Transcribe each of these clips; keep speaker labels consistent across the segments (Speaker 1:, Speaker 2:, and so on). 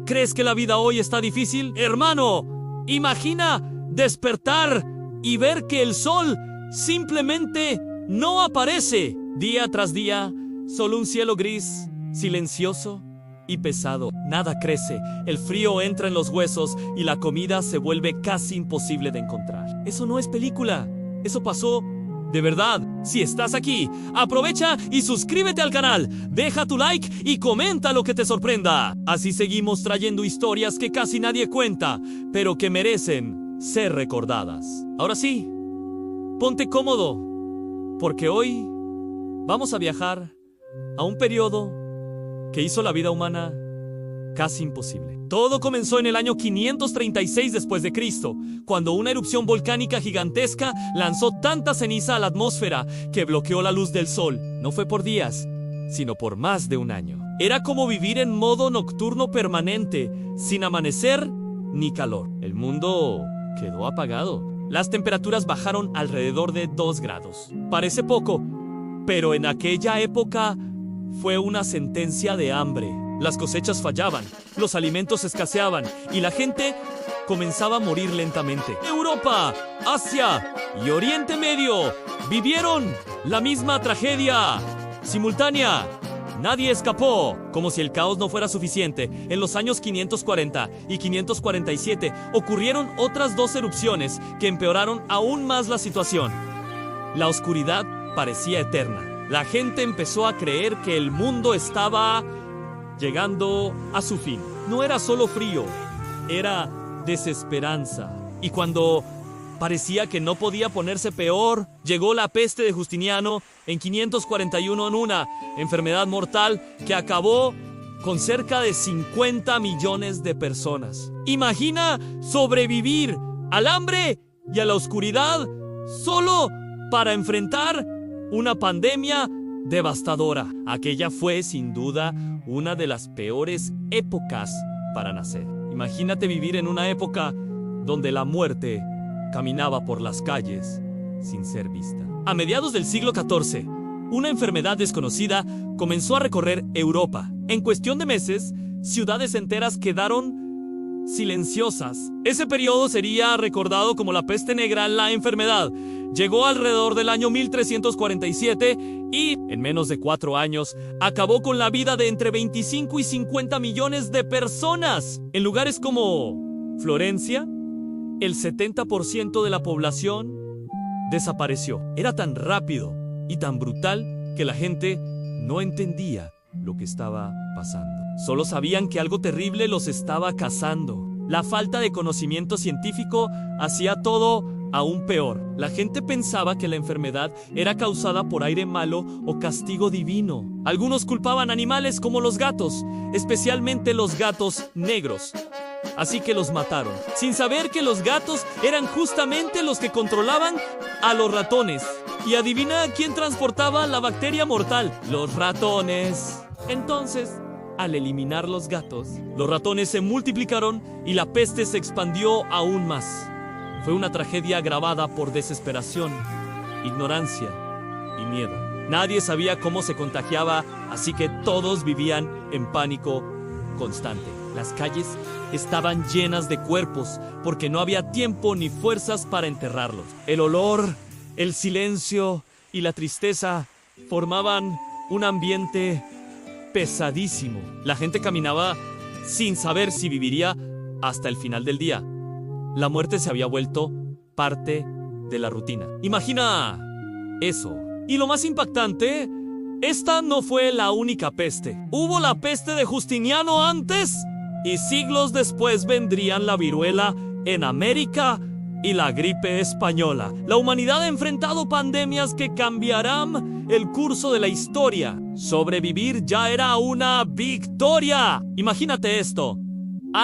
Speaker 1: ¿Crees que la vida hoy está difícil? Hermano, imagina despertar y ver que el sol simplemente no aparece. Día tras día, solo un cielo gris, silencioso y pesado. Nada crece, el frío entra en los huesos y la comida se vuelve casi imposible de encontrar. Eso no es película, eso pasó de verdad. Si estás aquí, aprovecha y suscríbete al canal, deja tu like y comenta lo que te sorprenda. Así seguimos trayendo historias que casi nadie cuenta, pero que merecen ser recordadas. Ahora sí, ponte cómodo, porque hoy vamos a viajar a un periodo que hizo la vida humana casi imposible. Todo comenzó en el año 536 después de Cristo, cuando una erupción volcánica gigantesca lanzó tanta ceniza a la atmósfera que bloqueó la luz del sol. No fue por días, sino por más de un año. Era como vivir en modo nocturno permanente, sin amanecer ni calor. El mundo quedó apagado. Las temperaturas bajaron alrededor de 2 grados. Parece poco, pero en aquella época fue una sentencia de hambre. Las cosechas fallaban, los alimentos escaseaban y la gente comenzaba a morir lentamente. Europa, Asia y Oriente Medio vivieron la misma tragedia simultánea. Nadie escapó. Como si el caos no fuera suficiente, en los años 540 y 547 ocurrieron otras 2 erupciones que empeoraron aún más la situación. La oscuridad parecía eterna. La gente empezó a creer que el mundo estaba llegando a su fin. No era solo frío, era desesperanza. Y cuando parecía que no podía ponerse peor, llegó la peste de Justiniano en 541 en una enfermedad mortal que acabó con cerca de 50 millones de personas. Imagina sobrevivir al hambre y a la oscuridad solo para enfrentar una pandemia devastadora. Aquella fue, sin duda, una de las peores épocas para nacer. Imagínate vivir en una época donde la muerte caminaba por las calles sin ser vista. A mediados del siglo XIV, una enfermedad desconocida comenzó a recorrer Europa. En cuestión de meses, ciudades enteras quedaron silenciosas. Ese periodo sería recordado como la peste negra. La enfermedad llegó alrededor del año 1347 y, en menos de 4 años, acabó con la vida de entre 25 y 50 millones de personas. En lugares como Florencia, el 70% de la población desapareció. Era tan rápido y tan brutal que la gente no entendía lo que estaba pasando. Solo sabían que algo terrible los estaba cazando. La falta de conocimiento científico hacía todo aún peor. La gente pensaba que la enfermedad era causada por aire malo o castigo divino. Algunos culpaban animales como los gatos, especialmente los gatos negros. Así que los mataron, sin saber que los gatos eran justamente los que controlaban a los ratones. Y adivina quién transportaba la bacteria mortal: los ratones. Entonces, al eliminar los gatos, los ratones se multiplicaron y la peste se expandió aún más. Fue una tragedia agravada por desesperación, ignorancia y miedo. Nadie sabía cómo se contagiaba, así que todos vivían en pánico constante. Las calles estaban llenas de cuerpos porque no había tiempo ni fuerzas para enterrarlos. El olor, el silencio y la tristeza formaban un ambiente pesadísimo. La gente caminaba sin saber si viviría hasta el final del día. La muerte se había vuelto parte de la rutina. Imagina eso. Y lo más impactante, esta no fue la única peste. Hubo la peste de Justiniano antes, y siglos después vendrían la viruela en América y la gripe española. La humanidad ha enfrentado pandemias que cambiarán el curso de la historia. Sobrevivir ya era una victoria. Imagínate esto.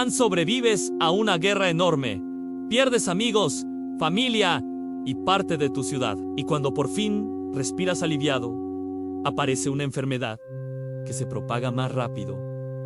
Speaker 1: Sobrevives a una guerra enorme. Pierdes amigos, familia y parte de tu ciudad. Y cuando por fin respiras aliviado, aparece una enfermedad que se propaga más rápido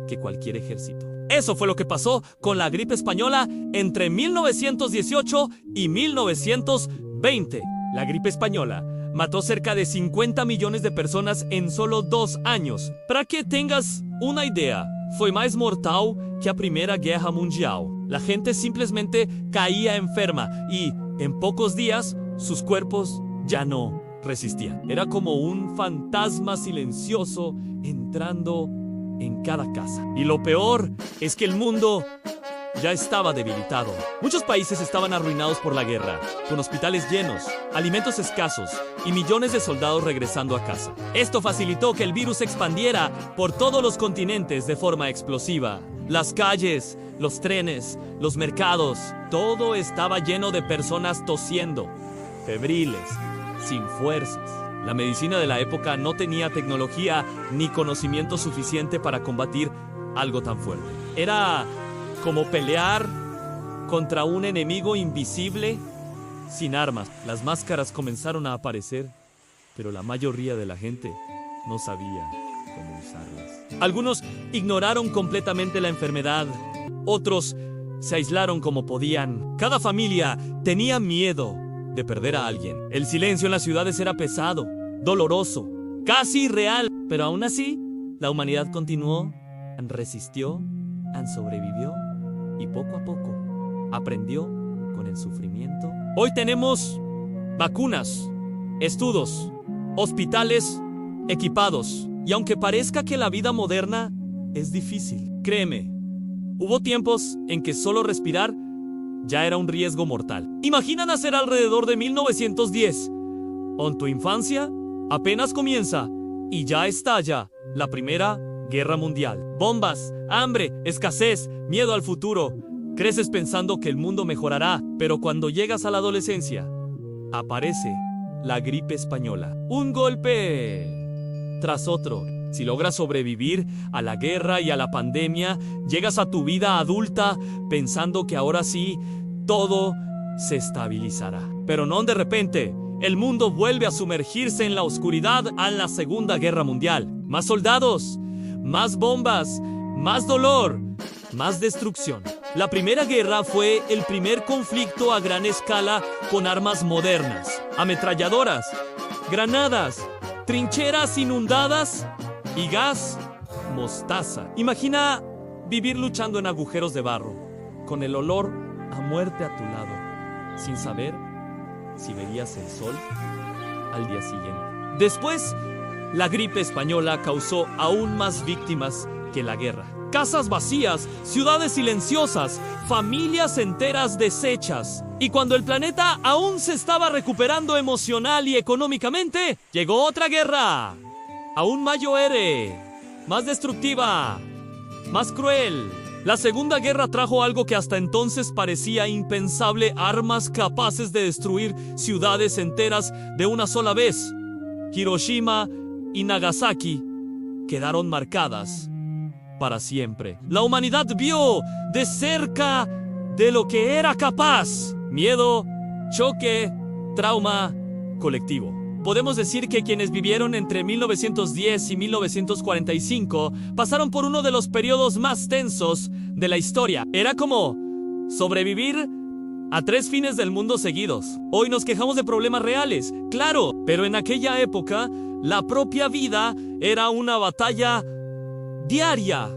Speaker 1: que cualquier ejército. Eso fue lo que pasó con la gripe española entre 1918 y 1920. La gripe española mató cerca de 50 millones de personas en solo 2 años. Para que tengas una idea, fue más mortal que a Primera Guerra Mundial. La gente simplemente caía enferma y, en pocos días, sus cuerpos ya no resistían. Era como un fantasma silencioso entrando en cada casa. Y lo peor es que el mundo ya estaba debilitado. Muchos países estaban arruinados por la guerra, con hospitales llenos, alimentos escasos y millones de soldados regresando a casa. Esto facilitó que el virus se expandiera por todos los continentes de forma explosiva. Las calles, los trenes, los mercados, todo estaba lleno de personas tosiendo, febriles, sin fuerzas. La medicina de la época no tenía tecnología ni conocimiento suficiente para combatir algo tan fuerte. Era como pelear contra un enemigo invisible sin armas. Las máscaras comenzaron a aparecer, pero la mayoría de la gente no sabía cómo usarlas. Algunos ignoraron completamente la enfermedad, otros se aislaron como podían. Cada familia tenía miedo de perder a alguien. El silencio en las ciudades era pesado, doloroso, casi irreal, pero aún así, la humanidad continuó, resistió, sobrevivió y poco a poco aprendió con el sufrimiento. Hoy tenemos vacunas, estudios, hospitales equipados. Y aunque parezca que la vida moderna es difícil, créeme, hubo tiempos en que solo respirar ya era un riesgo mortal. Imagina nacer alrededor de 1910. En tu infancia apenas comienza y ya estalla la Primera Guerra Mundial. Bombas, hambre, escasez, miedo al futuro. Creces pensando que el mundo mejorará, pero cuando llegas a la adolescencia, aparece la gripe española. Un golpe tras otro. Si logras sobrevivir a la guerra y a la pandemia, llegas a tu vida adulta pensando que ahora sí, todo se estabilizará. Pero no de repente. El mundo vuelve a sumergirse en la oscuridad a la Segunda Guerra Mundial. Más soldados, más bombas, más dolor, más destrucción. La Primera Guerra fue el primer conflicto a gran escala con armas modernas, ametralladoras, granadas, trincheras inundadas y gas mostaza. Imagina vivir luchando en agujeros de barro, con el olor a muerte a tu lado, sin saber si verías el sol al día siguiente. Después, la gripe española causó aún más víctimas que la guerra. Casas vacías, ciudades silenciosas, familias enteras deshechas. Y cuando el planeta aún se estaba recuperando emocional y económicamente, llegó otra guerra. Aún mayor, más destructiva, más cruel. La Segunda Guerra trajo algo que hasta entonces parecía impensable: armas capaces de destruir ciudades enteras de una sola vez. Hiroshima y Nagasaki quedaron marcadas para siempre. La humanidad vio de cerca de lo que era capaz. Miedo, choque, trauma colectivo. Podemos decir que quienes vivieron entre 1910 y 1945 pasaron por uno de los periodos más tensos de la historia. Era como sobrevivir a 3 fines del mundo seguidos. Hoy nos quejamos de problemas reales, claro, pero en aquella época la propia vida era una batalla diaria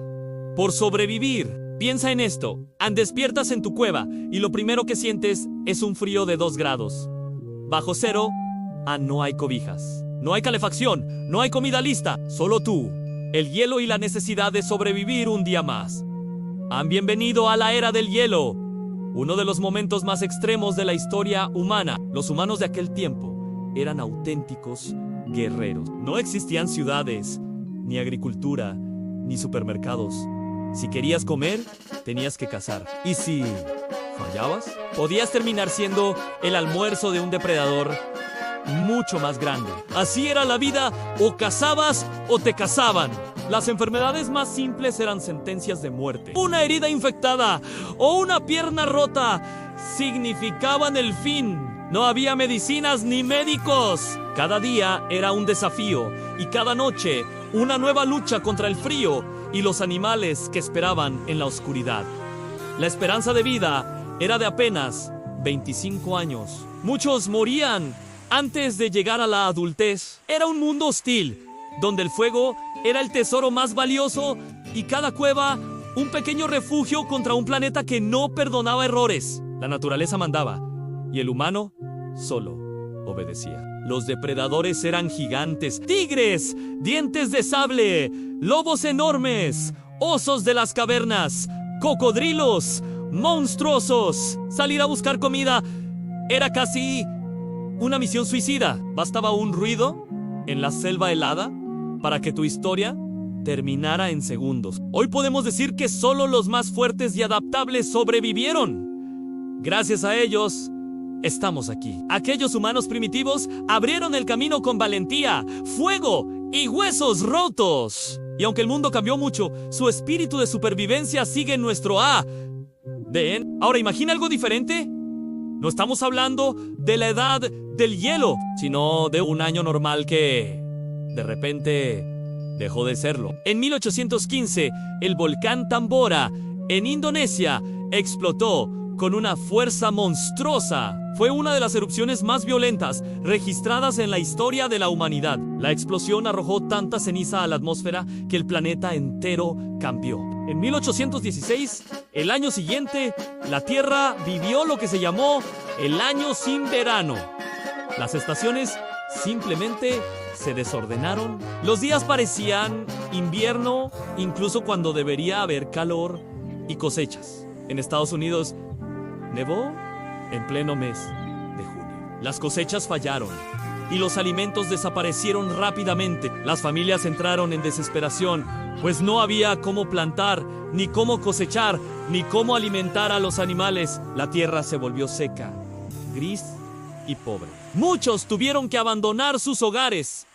Speaker 1: por sobrevivir. Piensa en esto: despiertas en tu cueva y lo primero que sientes es un frío de 2 grados. Bajo cero, no hay cobijas, no hay calefacción, no hay comida lista, solo tú, el hielo y la necesidad de sobrevivir un día más. Bienvenido a la era del hielo, uno de los momentos más extremos de la historia humana. Los humanos de aquel tiempo eran auténticos guerreros. No existían ciudades, ni agricultura, ni supermercados. Si querías comer, tenías que cazar. Y si fallabas, podías terminar siendo el almuerzo de un depredador mucho más grande. Así era la vida: o cazabas o te cazaban. Las enfermedades más simples eran sentencias de muerte. Una herida infectada o una pierna rota significaban el fin. No había medicinas ni médicos. Cada día era un desafío y cada noche una nueva lucha contra el frío y los animales que esperaban en la oscuridad. La esperanza de vida era de apenas 25 años. Muchos morían antes de llegar a la adultez. Era un mundo hostil, donde el fuego era el tesoro más valioso y cada cueva un pequeño refugio contra un planeta que no perdonaba errores. La naturaleza mandaba y el humano solo obedecía. Los depredadores eran gigantes, tigres, dientes de sable, lobos enormes, osos de las cavernas, cocodrilos, monstruosos. Salir a buscar comida era casi una misión suicida. Bastaba un ruido en la selva helada para que tu historia terminara en segundos. Hoy podemos decir que solo los más fuertes y adaptables sobrevivieron. Gracias a ellos, estamos aquí. Aquellos humanos primitivos abrieron el camino con valentía, fuego y huesos rotos. Y aunque el mundo cambió mucho, su espíritu de supervivencia sigue en nuestro ADN. Ahora, imagina algo diferente. No estamos hablando de la edad del hielo, sino de un año normal que, de repente, dejó de serlo. En 1815, el volcán Tambora, en Indonesia, explotó con una fuerza monstruosa. Fue una de las erupciones más violentas registradas en la historia de la humanidad. La explosión arrojó tanta ceniza a la atmósfera que el planeta entero cambió. En 1816, el año siguiente, la Tierra vivió lo que se llamó el año sin verano. Las estaciones simplemente se desordenaron. Los días parecían invierno, incluso cuando debería haber calor y cosechas. En Estados Unidos, nevó en pleno mes de junio. Las cosechas fallaron y los alimentos desaparecieron rápidamente. Las familias entraron en desesperación, pues no había cómo plantar, ni cómo cosechar, ni cómo alimentar a los animales. La tierra se volvió seca, gris y pobre. Muchos tuvieron que abandonar sus hogares.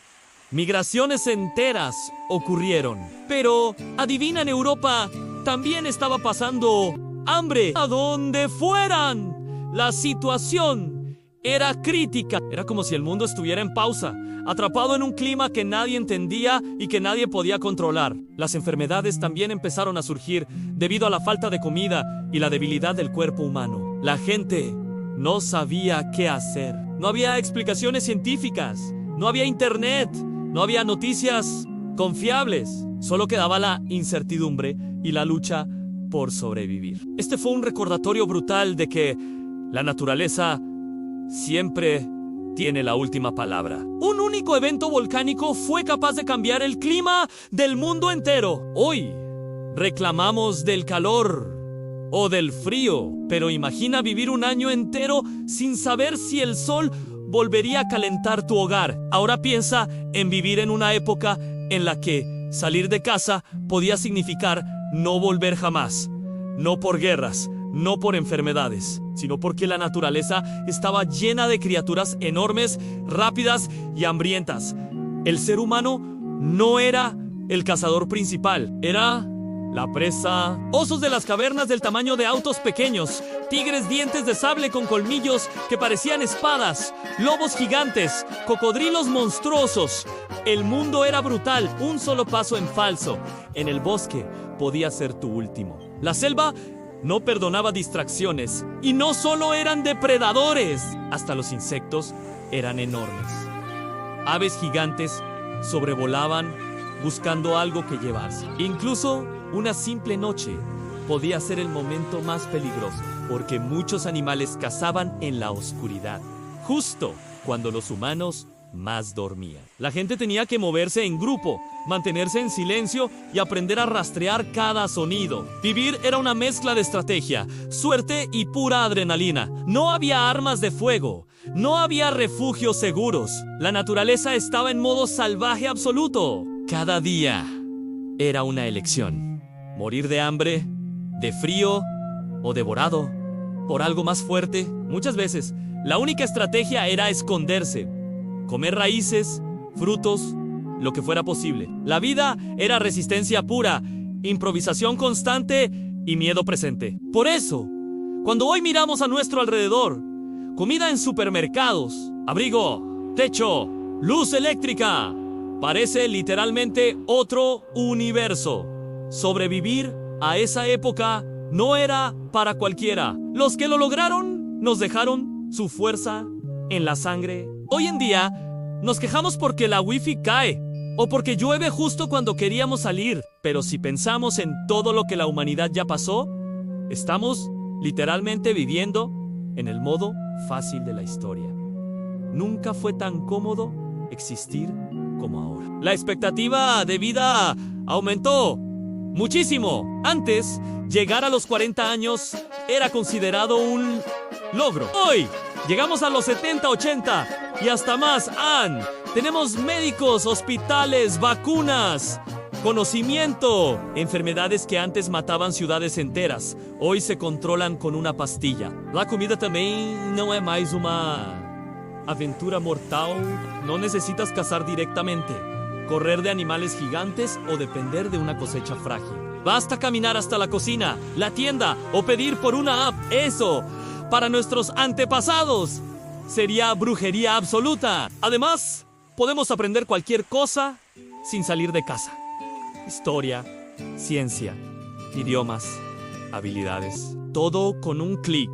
Speaker 1: Migraciones enteras ocurrieron. Pero, adivina, en Europa también estaba pasando hambre. A donde fueran, la situación era crítica. Era como si el mundo estuviera en pausa, atrapado en un clima que nadie entendía y que nadie podía controlar. Las enfermedades también empezaron a surgir debido a la falta de comida y la debilidad del cuerpo humano. La gente no sabía qué hacer. No había explicaciones científicas, no había internet, no había noticias confiables. Solo quedaba la incertidumbre y la lucha por sobrevivir. Este fue un recordatorio brutal de que la naturaleza siempre tiene la última palabra. Un único evento volcánico fue capaz de cambiar el clima del mundo entero. Hoy reclamamos del calor o del frío, pero imagina vivir un año entero sin saber si el sol volvería a calentar tu hogar. Ahora piensa en vivir en una época en la que salir de casa podía significar no volver jamás. No por guerras, no por enfermedades, sino porque la naturaleza estaba llena de criaturas enormes, rápidas y hambrientas. El ser humano no era el cazador principal, era la presa. Osos de las cavernas del tamaño de autos pequeños, tigres dientes de sable con colmillos que parecían espadas, lobos gigantes, cocodrilos monstruosos. El mundo era brutal, un solo paso en falso en el bosque podía ser tu último. La selva no perdonaba distracciones y no solo eran depredadores, hasta los insectos eran enormes. Aves gigantes sobrevolaban buscando algo que llevarse. Incluso una simple noche podía ser el momento más peligroso, porque muchos animales cazaban en la oscuridad, justo cuando los humanos más dormían. La gente tenía que moverse en grupo, mantenerse en silencio y aprender a rastrear cada sonido. Vivir era una mezcla de estrategia, suerte y pura adrenalina. No había armas de fuego, no había refugios seguros. La naturaleza estaba en modo salvaje absoluto. Cada día era una elección: morir de hambre, de frío o devorado por algo más fuerte. Muchas veces, la única estrategia era esconderse, comer raíces, frutos, lo que fuera posible. La vida era resistencia pura, improvisación constante y miedo presente. Por eso, cuando hoy miramos a nuestro alrededor, comida en supermercados, abrigo, techo, luz eléctrica, parece literalmente otro universo. Sobrevivir a esa época no era para cualquiera. Los que lo lograron nos dejaron su fuerza en la sangre. Hoy en día nos quejamos porque la wifi cae, o porque llueve justo cuando queríamos salir. Pero si pensamos en todo lo que la humanidad ya pasó, estamos literalmente viviendo en el modo fácil de la historia. Nunca fue tan cómodo existir como ahora. La expectativa de vida aumentó muchísimo. Antes, llegar a los 40 años era considerado un logro. Hoy, llegamos a los 70, 80 y hasta más. Tenemos médicos, hospitales, vacunas, conocimiento. Enfermedades que antes mataban ciudades enteras, hoy se controlan con una pastilla. La comida también no es más una aventura mortal. No necesitas cazar directamente, correr de animales gigantes o depender de una cosecha frágil. Basta caminar hasta la cocina, la tienda o pedir por una app. Eso, para nuestros antepasados, sería brujería absoluta. Además, podemos aprender cualquier cosa sin salir de casa. Historia, ciencia, idiomas, habilidades. Todo con un clic.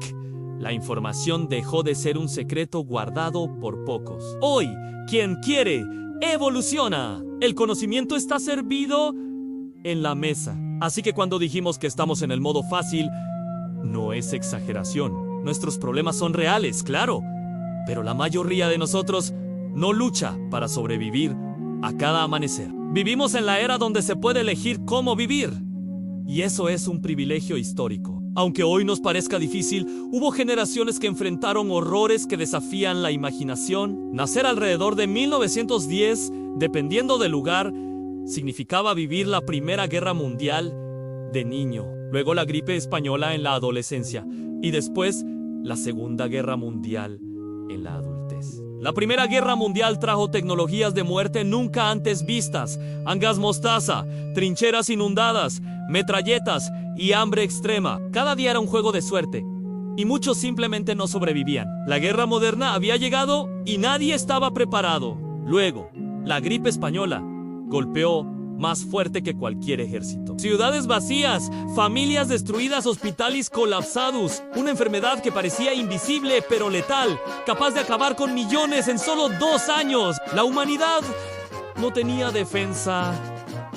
Speaker 1: La información dejó de ser un secreto guardado por pocos. Hoy, quien quiere, evoluciona. El conocimiento está servido en la mesa. Así que cuando dijimos que estamos en el modo fácil, no es exageración. Nuestros problemas son reales, claro. Pero la mayoría de nosotros no lucha para sobrevivir a cada amanecer. Vivimos en la era donde se puede elegir cómo vivir. Y eso es un privilegio histórico. Aunque hoy nos parezca difícil, hubo generaciones que enfrentaron horrores que desafían la imaginación. Nacer alrededor de 1910, dependiendo del lugar, significaba vivir la Primera Guerra Mundial de niño, luego la gripe española en la adolescencia y después la Segunda Guerra Mundial en la adultez. La Primera Guerra Mundial trajo tecnologías de muerte nunca antes vistas, gas mostaza, trincheras inundadas, metralletas y hambre extrema. Cada día era un juego de suerte y muchos simplemente no sobrevivían. La guerra moderna había llegado y nadie estaba preparado. Luego, la gripe española golpeó más fuerte que cualquier ejército. Ciudades vacías, familias destruidas, hospitales colapsados. Una enfermedad que parecía invisible pero letal, capaz de acabar con millones en solo 2 años. La humanidad no tenía defensa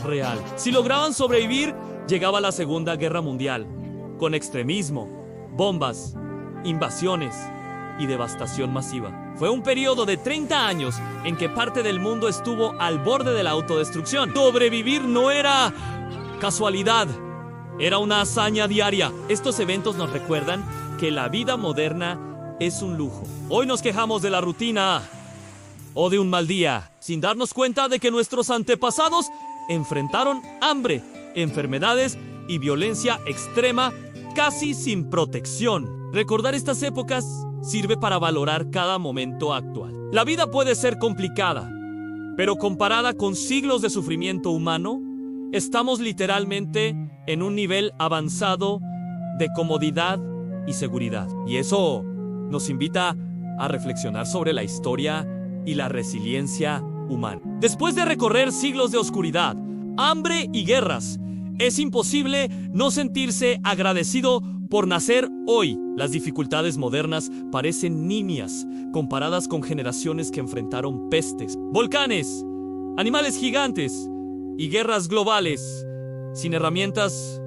Speaker 1: real. Si lograban sobrevivir, llegaba la Segunda Guerra Mundial, con extremismo, bombas, invasiones y devastación masiva. Fue un periodo de 30 años en que parte del mundo estuvo al borde de la autodestrucción. Sobrevivir no era casualidad, era una hazaña diaria. Estos eventos nos recuerdan que la vida moderna es un lujo. Hoy nos quejamos de la rutina o de un mal día, sin darnos cuenta de que nuestros antepasados enfrentaron hambre, enfermedades y violencia extrema casi sin protección. Recordar estas épocas sirve para valorar cada momento actual. La vida puede ser complicada, pero comparada con siglos de sufrimiento humano, estamos literalmente en un nivel avanzado de comodidad y seguridad. Y eso nos invita a reflexionar sobre la historia y la resiliencia humana. Después de recorrer siglos de oscuridad, hambre y guerras, es imposible no sentirse agradecido por nacer hoy. Las dificultades modernas parecen nimias comparadas con generaciones que enfrentaron pestes, volcanes, animales gigantes y guerras globales sin herramientas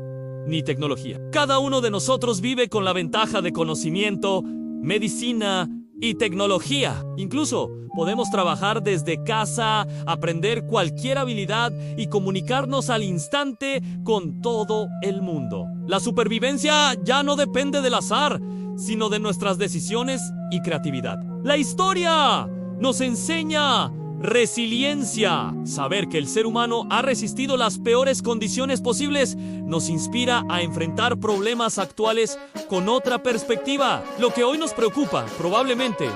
Speaker 1: ni tecnología. Cada uno de nosotros vive con la ventaja de conocimiento, medicina y tecnología. Incluso podemos trabajar desde casa, aprender cualquier habilidad y comunicarnos al instante con todo el mundo. La supervivencia ya no depende del azar, sino de nuestras decisiones y creatividad. La historia nos enseña resiliencia. Saber que el ser humano ha resistido las peores condiciones posibles nos inspira a enfrentar problemas actuales con otra perspectiva. Lo que hoy nos preocupa, probablemente,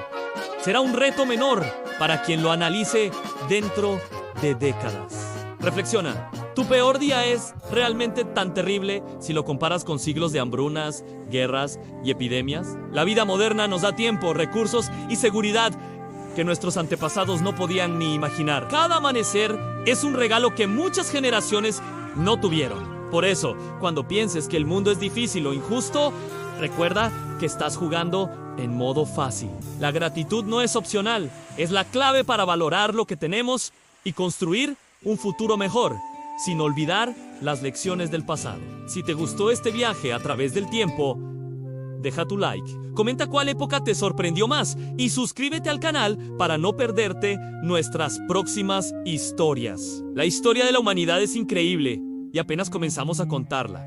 Speaker 1: será un reto menor para quien lo analice dentro de décadas. Reflexiona. ¿Tu peor día es realmente tan terrible si lo comparas con siglos de hambrunas, guerras y epidemias? La vida moderna nos da tiempo, recursos y seguridad que nuestros antepasados no podían ni imaginar. Cada amanecer es un regalo que muchas generaciones no tuvieron. Por eso, cuando pienses que el mundo es difícil o injusto, recuerda que estás jugando en modo fácil. La gratitud no es opcional, es la clave para valorar lo que tenemos y construir un futuro mejor, sin olvidar las lecciones del pasado. Si te gustó este viaje a través del tiempo, deja tu like, comenta cuál época te sorprendió más y suscríbete al canal para no perderte nuestras próximas historias. La historia de la humanidad es increíble y apenas comenzamos a contarla.